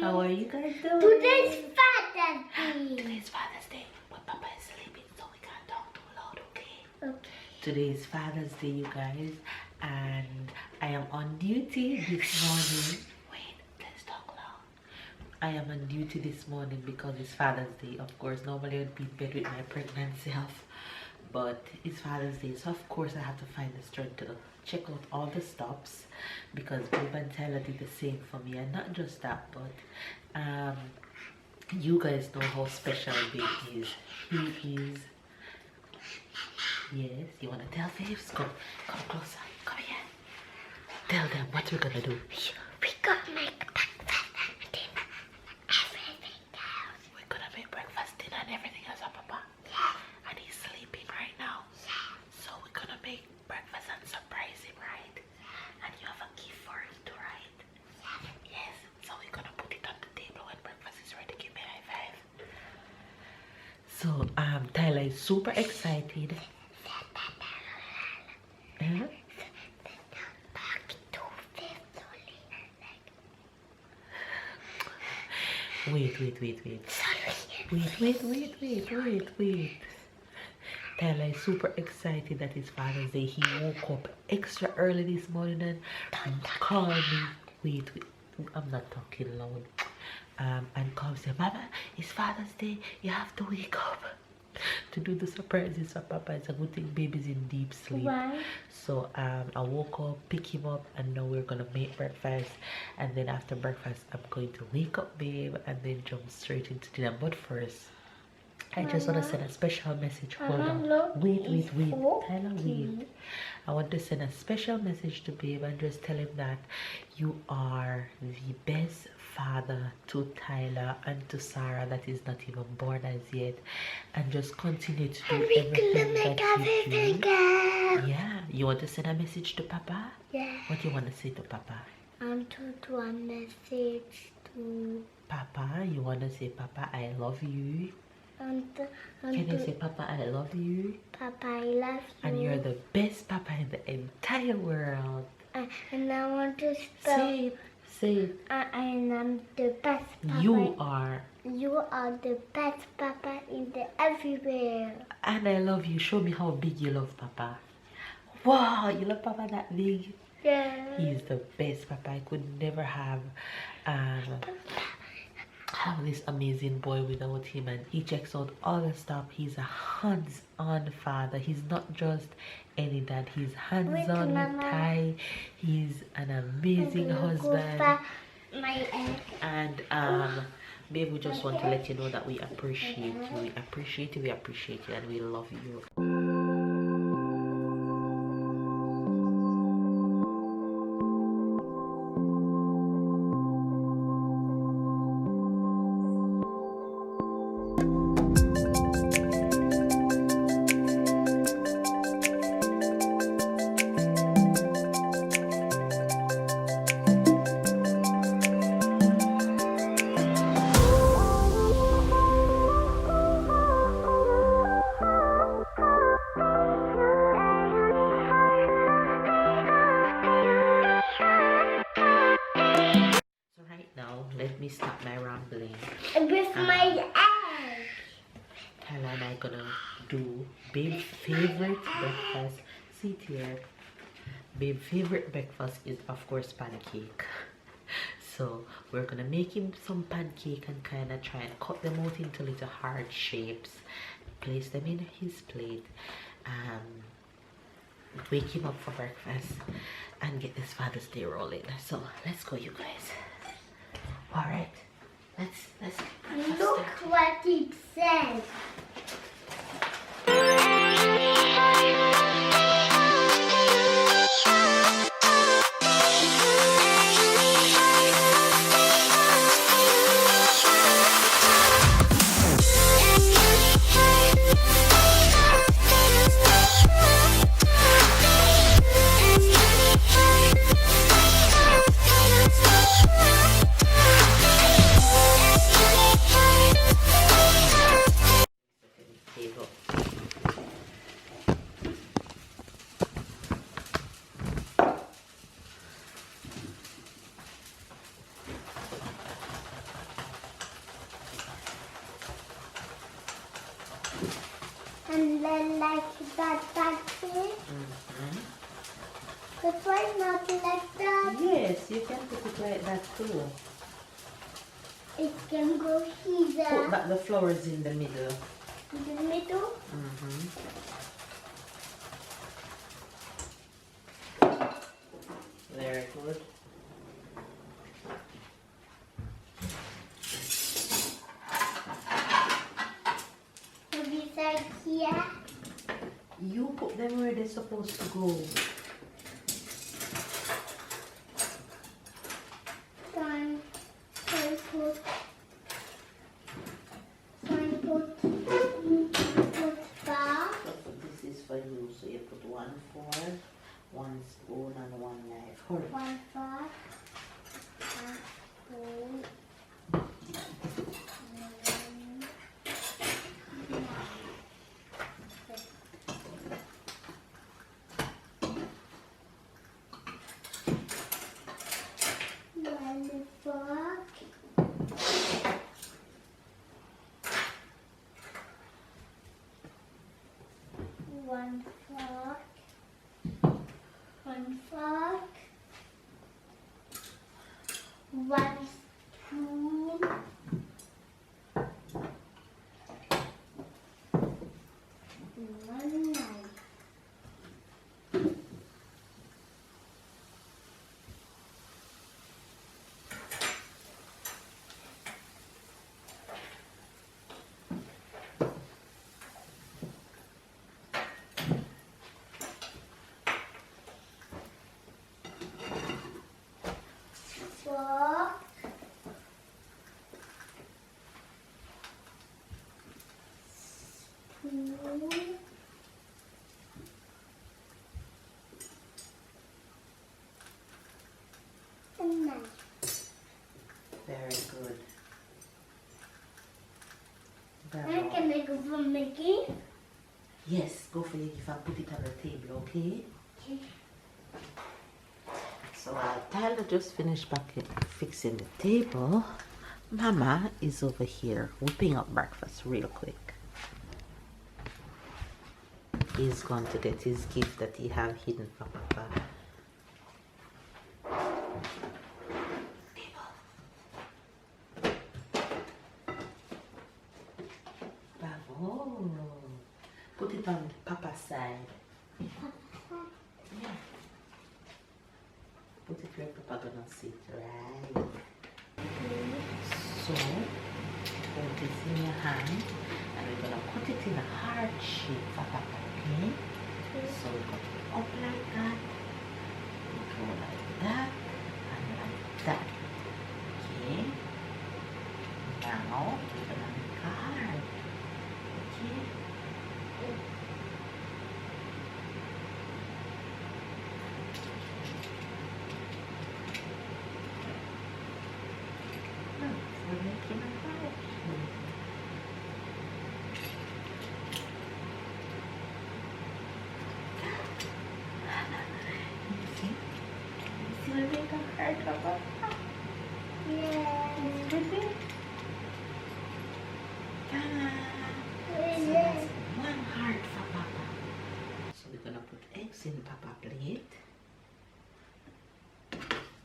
How are you guys doing? Today's Father's Day. Today's Father's Day. But Papa is sleeping, so we can't talk too loud, okay? Okay. Today is Father's Day, you guys, and I am on duty this morning. Wait, let's talk loud. I am on duty this morning because it's Father's Day. Of course, normally I would be in bed with my pregnant self, but it's Father's Day, so of course I have to find the strength to check out all the stops because Babe and Tyler did the same for me. And not just that, but you guys know how special Babe is. He is. Yes, you want to tell Faves? Come closer. Come here. Tell them what we're gonna do. We got to make breakfast and dinner. Everything else. We're gonna make breakfast, dinner, and everything else, huh, Papa? Yeah. And he's sleeping right now. Yeah. So we're gonna make breakfast and surprise him, right? And you have a gift for him too, right? Yeah. Yes. So we're gonna put it on the table when breakfast is ready. Give me a high five. So Tyler is super excited. Huh? Wait. Tyler is super excited that it's Father's Day. He woke up extra early this morning and called me. Wait, I'm not talking loud. And called and said, Mama, it's Father's Day. You have to wake up to do the surprises for Papa. It's a good thing Baby's in deep sleep. Why? So I woke up, pick him up, and now we're gonna make breakfast. And then after breakfast, I'm going to wake up Babe and then jump straight into dinner. But first, I just want to send a special message. Hold on. Wait. Tyler, wait. I want to send a special message to Babe and just tell him that you are the best father to Tyler and to Sarah that is not even born as yet, and just continue to do everything that you do. Yeah, you want to send a message to Papa? Yeah. What do you want to say to Papa? To do a message to Papa. You want to say, Papa, I love you. Can you say, Papa, I love you? Papa, I love you. And you're the best Papa in the entire world. And I want to spell. Say it. And I'm the best Papa. You are the best Papa in the everywhere. And I love you. Show me how big you love Papa. Wow, you love Papa that big? Yeah. He's the best Papa. I could never have this amazing boy without him, and he checks out all the stuff. He's a hands-on father. He's not just any dad. He's hands-on with Ty. He's an amazing husband. And Babe, we just want to let you know that we appreciate you. We appreciate you, and we love you. Let me stop my rambling. With my egg. Tyler and I gonna do Babe's favorite breakfast. Sit here. Babe's favorite breakfast is of course pancake. So we're gonna make him some pancake and kind of try and cut them out into little heart shapes. Place them in his plate. Wake him up for breakfast and get this Father's Day rolling. So let's go, you guys. All right, let's look what it says. like that thing? Mm-hmm. But why not like that? Yes, you can put it like that too. It can go here. Put back the flowers in the middle. In the middle. Mm-hmm. Very good. So beside here. You put them where they're supposed to go. Sign put bar. This is for you. So you put 1 fork, 1 spoon, and 1 knife. Hurry. 1 fork. 1 spoon. One fork. 1 fork. 1 fork. 1 spoon. 1 knife. Fork. Spoon. And knife. Very good. Now Bravo. can I go for making? Yes, go for your gift and put it on the table, okay? Okay. So Tyler just finished back fixing the table. Mama is over here whipping up breakfast real quick. He's going to get his gift that he have hidden for Papa. Bravo. Put it on Papa's side. Yeah. Put it where Papa gonna sit, right? So, hold this in your hand and we're gonna put it in a heart shape for Papa, okay? So we got it up like that, we go like that, and like that. Okay? Now we're gonna make a heart. Okay? Look, we're making a heart shape. You see we make a heart of Papa? Yeah. Pretty? Ta-da! So Yeah. that's 1 heart for Papa. So we're gonna put eggs in Papa plate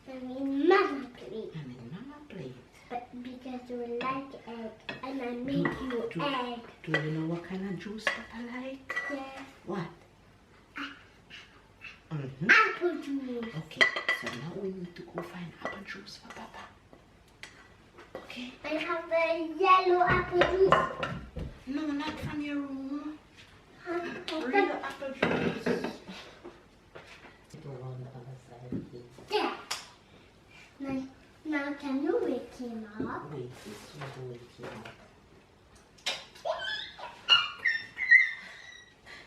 I mean, Mama please. and in Mama plate. But because you like egg, and I make you egg. Do you know what kind of juice Papa like? Yeah. What? Mm-hmm. Apple juice. Okay, so now we need to go find apple juice for Papa. Okay? I have a yellow apple juice. No, not from your room. Huh? Real apple juice. Go on the other side, please. There. Now can you wake him up? Wait, this will wake you up.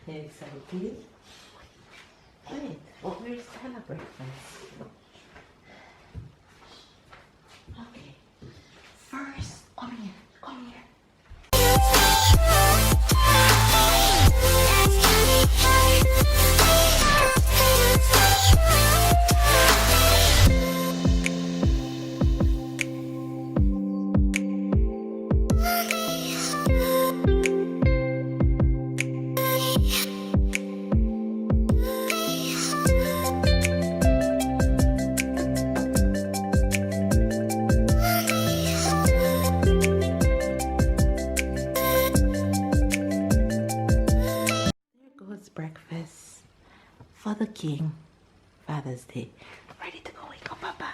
You excited? Wait, what we're celebrating? Okay. First, come here. Come here. cooking. Father's Day. Ready to go wake up, Papa?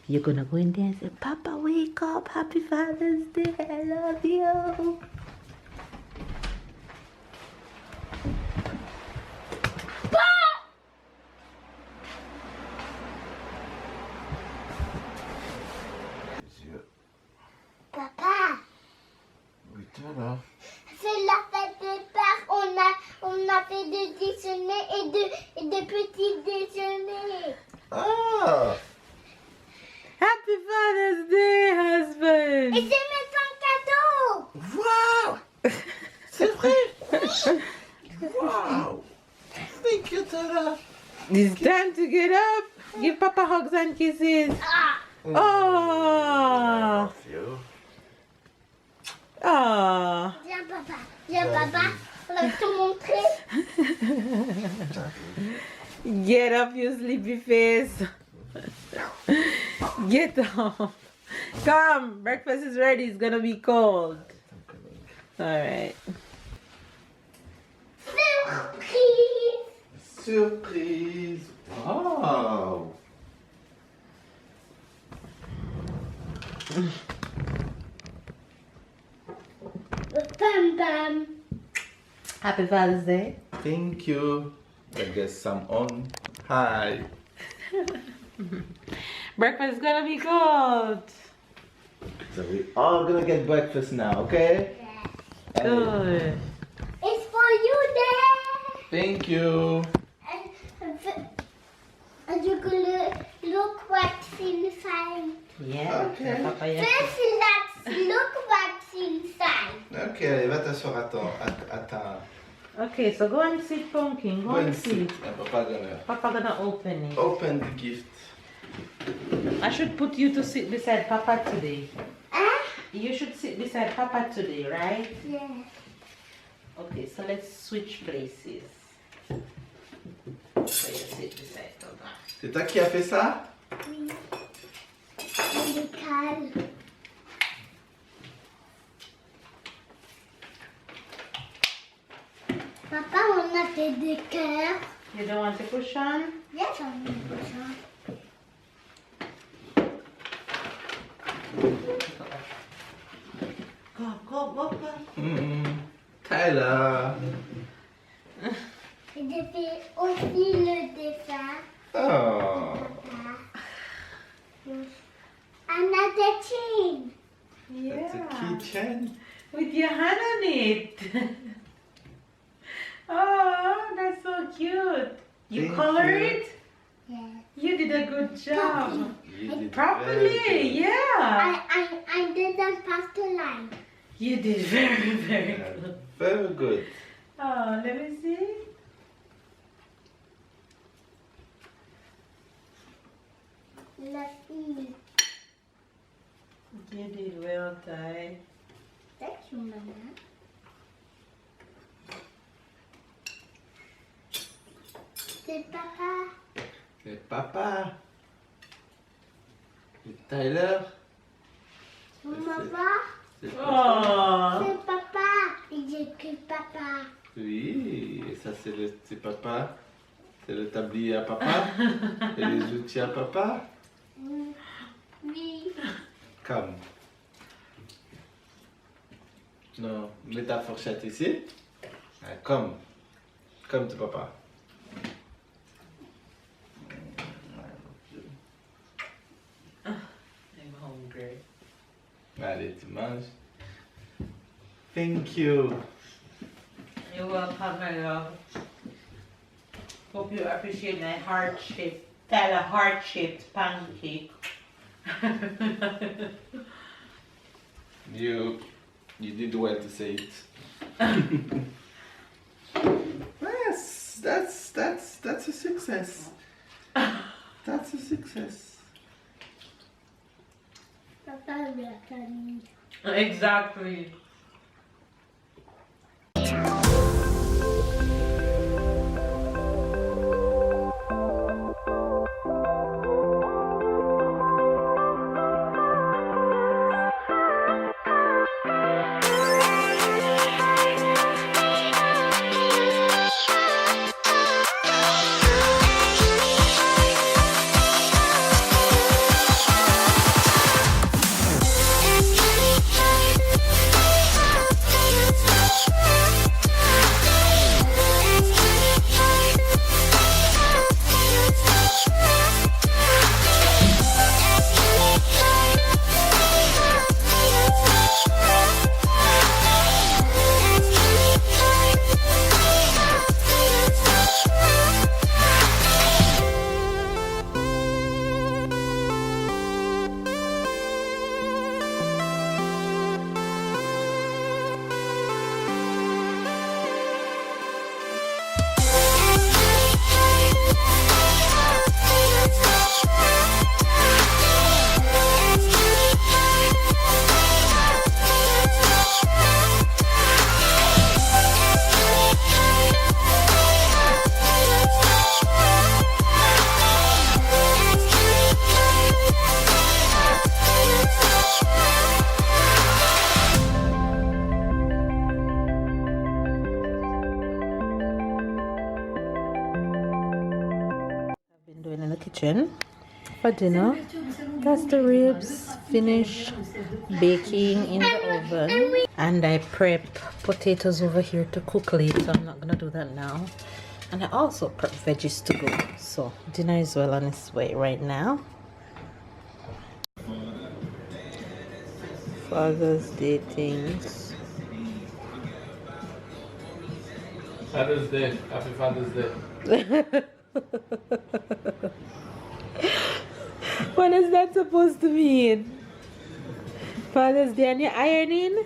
You're gonna go in there and say, Papa, wake up. Happy Father's Day. I love you. Papa, Oui, toi là. c'est la fête des pères. On a fait des déjeuners et de petits déjeuners. Ah! Happy Father's Day, husband. Et c'est mes cadeaux. Wow! C'est vrai? Wow! Thank you, Tara. It's time to get up. Give Papa hugs and kisses. Ah, Oh. Love you. Oh. viens papa, viens papa. On va te montrer. Get up, you sleepy face. Get up. Come, breakfast is ready. It's gonna be cold. All right. Surprise. Surprise! Wow! Bam bam. Happy Father's Day. Thank you. I guess some on. Hi. Breakfast is gonna be cold. So we all gonna get breakfast now, okay? Good. It's for you, Dad. Thank you. And you can look what's inside. Yeah. Okay. Papa, yeah. First, let's look what's inside. Ok, allez, va t'asseoir à ta... Okay, so go and sit, Pumpkin. Go and sit. And Papa gonna Papa gonna open it. open the gift. I should put you to sit beside Papa today. Huh? You should sit beside Papa today, right? Yes. Okay, so let's switch places. So you sit beside Papa. C'est toi qui as fait ça? Oui. Il est calme. Papa, on a fait des cœurs. You don't want to push on? Yes, on a fait ça. Go. Tyler. Et j'ai fait aussi le dessin. Oh. Another chain. That's a Yeah. keychain. With your hand on it. Oh, that's so cute. You Thank color you. it? Yes. You did a good job. You did very Properly, good. yeah. I didn't pass the line. You did very, very Yeah, good. very good. Oh, let me see. Let's see. You did well, Ty. Thank you, Mama. C'est papa. C'est Papa. C'est Tyler. Maman. C'est Papa. Oh. C'est papa. Et j'écris papa. Oui, et ça c'est Papa. C'est le tablier à Papa. Et les outils à Papa. Oui. Comme. Non, mets ta fourchette ici. Ah, comme. Comme tu Papa. I'm hungry. Allez, tu manges. Thank you. You're welcome, my love. Hope you appreciate my heart-shaped, Tyler heart-shaped pancake. You did well to say it. Yes, that's a success. That's a success. Papa, we are coming. Exactly. kitchen for dinner. That's the ribs finished baking in the oven. And I prep potatoes over here to cook later. I'm not gonna do that now. And I also prep veggies to go. So dinner is well on its way right now. Father's Day things. Father's Day. Happy Father's Day. What is that supposed to mean? Father's Day and you're ironing?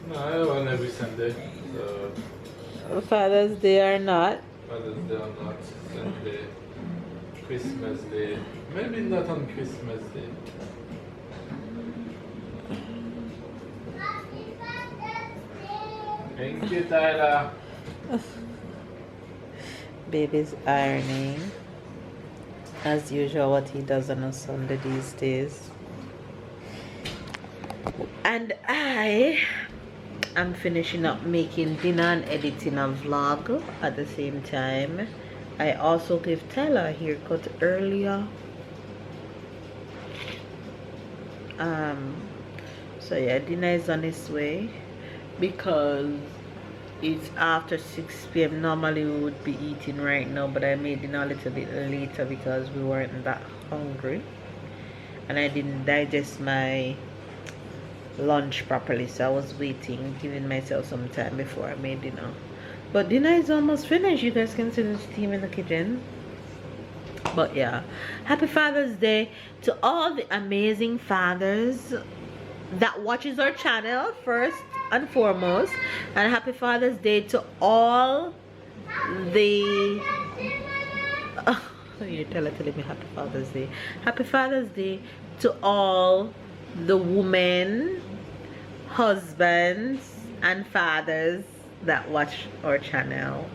No, I run every Sunday. So Father's Day or not? Father's Day or not. Sunday. Christmas Day. Maybe not on Christmas Day. Thank you, Tyler. Baby's ironing. As usual, what he does on a Sunday these days. And I am finishing up making dinner and editing a vlog at the same time. I also gave Tyler a haircut earlier. So yeah, dinner is on its way because it's after 6 p.m. Normally we would be eating right now, but I made dinner a little bit later because we weren't that hungry and I didn't digest my lunch properly, so I was waiting, giving myself some time before I made dinner. But dinner is almost finished. You guys can see the steam in the kitchen. But yeah, happy Father's Day to all the amazing fathers that watches our channel first and foremost, and happy Father's Day to all the you're telling me happy Father's Day. Happy Father's Day to all the women, husbands and fathers that watch our channel.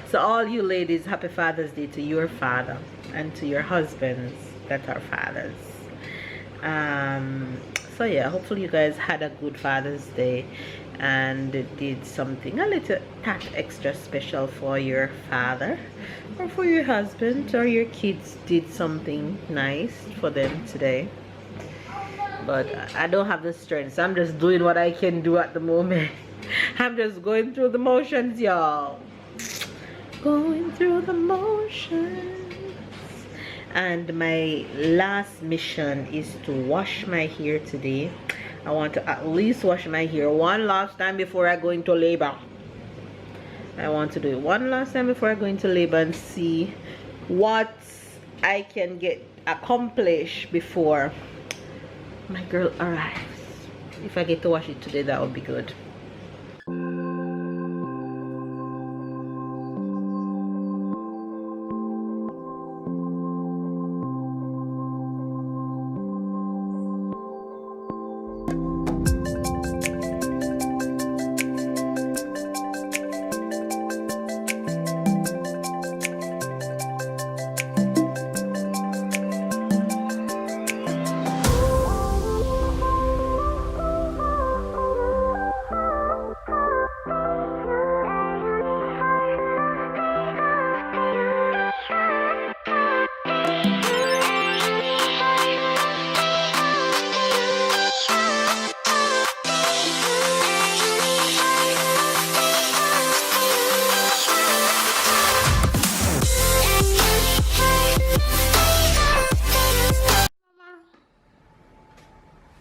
So all you ladies, happy Father's Day to your father and to your husbands that are fathers. So yeah, hopefully you guys had a good Father's Day and did something a little tad extra special for your father or for your husband, or your kids did something nice for them today. But I don't have the strength, so I'm just doing what I can do at the moment. I'm just going through the motions, y'all. Going through the motions. And my last mission is to wash my hair today. I want to at least wash my hair one last time before I go into labor. I want to do it one last time before I go into labor and see what I can get accomplished before my girl arrives. If I get to wash it today, that would be good.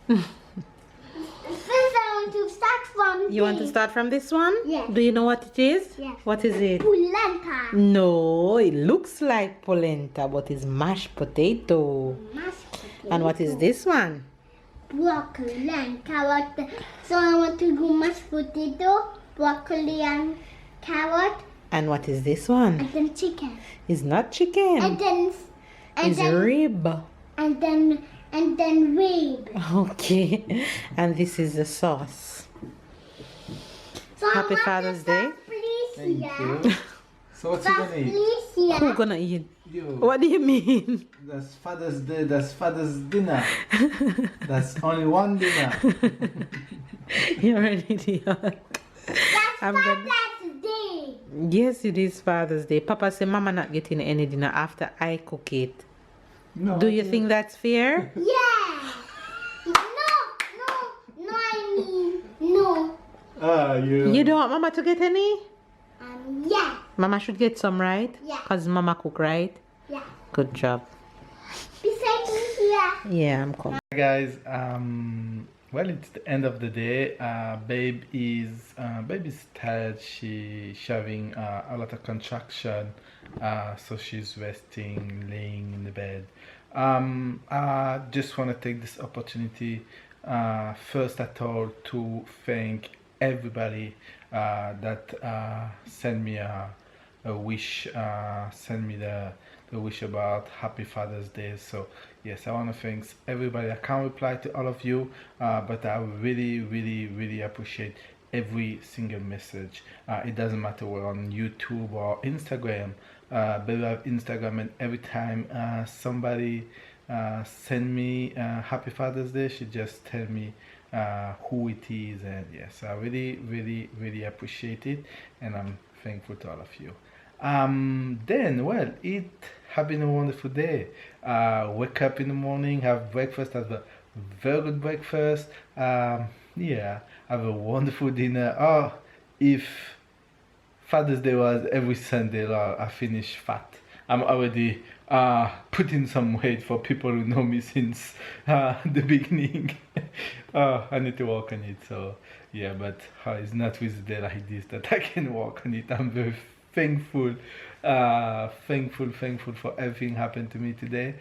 First, I want to start from. You want to start from this one? Yes. Do you know what it is? Yes. What is it? Polenta. No, it looks like polenta, but it's mashed potato. Mashed potato. And what is this one? Broccoli and carrot. So I want to do mashed potato, broccoli and carrot, And what is this one? and then chicken. It's not chicken. And then It's rib. and then rib. Okay. And this is the sauce. So Happy Father's Day. Thank you. So what's you gonna eat? Who gonna eat? You. What do you mean? That's Father's Day, that's Father's dinner. That's only one dinner. You're an idiot. That's I'm gonna- Father's Day. Yes, it is Father's Day. Papa said Mama not getting any dinner after I cook it. No, Do you think that's fair? Yeah. No, I mean, no. You don't want Mama to get any? Yeah, Mama should get some, right? Yeah. Because Mama cook, right? yeah. Good job. Beside me here. Yeah, I'm coming. Hi guys, well, it's the end of the day. Baby's tired. She's having a lot of contraction, so she's resting, laying in the bed. I just want to take this opportunity, first at all, to thank everybody that sent me a wish, send me the wish about Happy Father's Day. So yes, I want to thank everybody. I can't reply to all of you, but I really appreciate every single message. It doesn't matter we're on YouTube or Instagram, but I have Instagram, and every time somebody send me Happy Father's Day, she just tell me who it is, and yes, I really appreciate it, and I'm thankful to all of you. Then, well, it have been a wonderful day. Wake up in the morning, have breakfast, have a very good breakfast. Yeah, have a wonderful dinner. Oh, if Father's Day was every Sunday, I finish fat. I'm already putting some weight for people who know me since the beginning. I need to work on it. So yeah, but it's not with a day like this that I can work on it. I'm very thankful, thankful for everything happened to me today.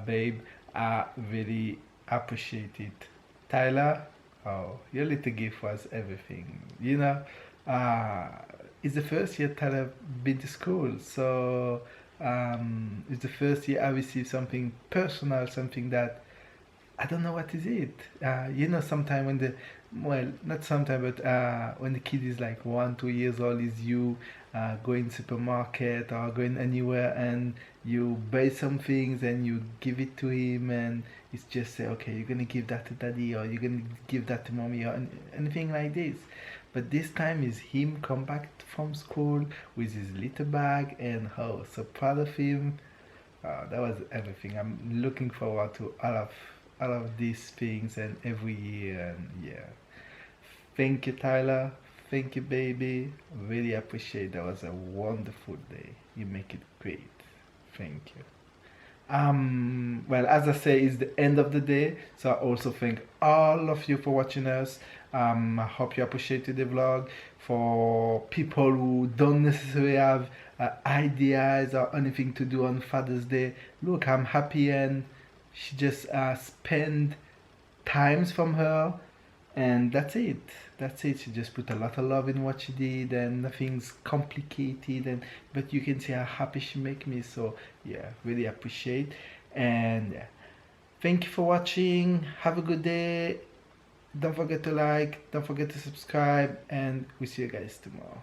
Babe, I really appreciate it. Tyler, oh, your little gift was everything. You know, it's the first year Tyler been to school, so it's the first year I received something personal, something that I don't know what is it. You know, sometime when the, well, not sometime, but when the kid is like 1-2 years old, is you going supermarket or going anywhere, and you buy some things and you give it to him, and it's just say, okay, you're gonna give that to daddy, or you're gonna give that to mommy, or anything like this. But this time is him come back from school with his little bag, and oh, so proud of him. That was everything. I'm looking forward to all of these things and every year, and yeah. Thank you, Tyler. Thank you, baby. Really appreciate. That was a wonderful day. You make it great. Thank you. Well, as I say, it's the end of the day, so I also thank all of you for watching us. I hope you appreciated the vlog. For people who don't necessarily have ideas or anything to do on Father's Day, look, I'm happy, and she just spend times from her, and that's it. She just put a lot of love in what she did, and nothing's complicated, and but you can see how happy she make me. So yeah, really appreciate. And yeah, thank you for watching. Have a good day. Don't forget to like, don't forget to subscribe, and we see you guys tomorrow.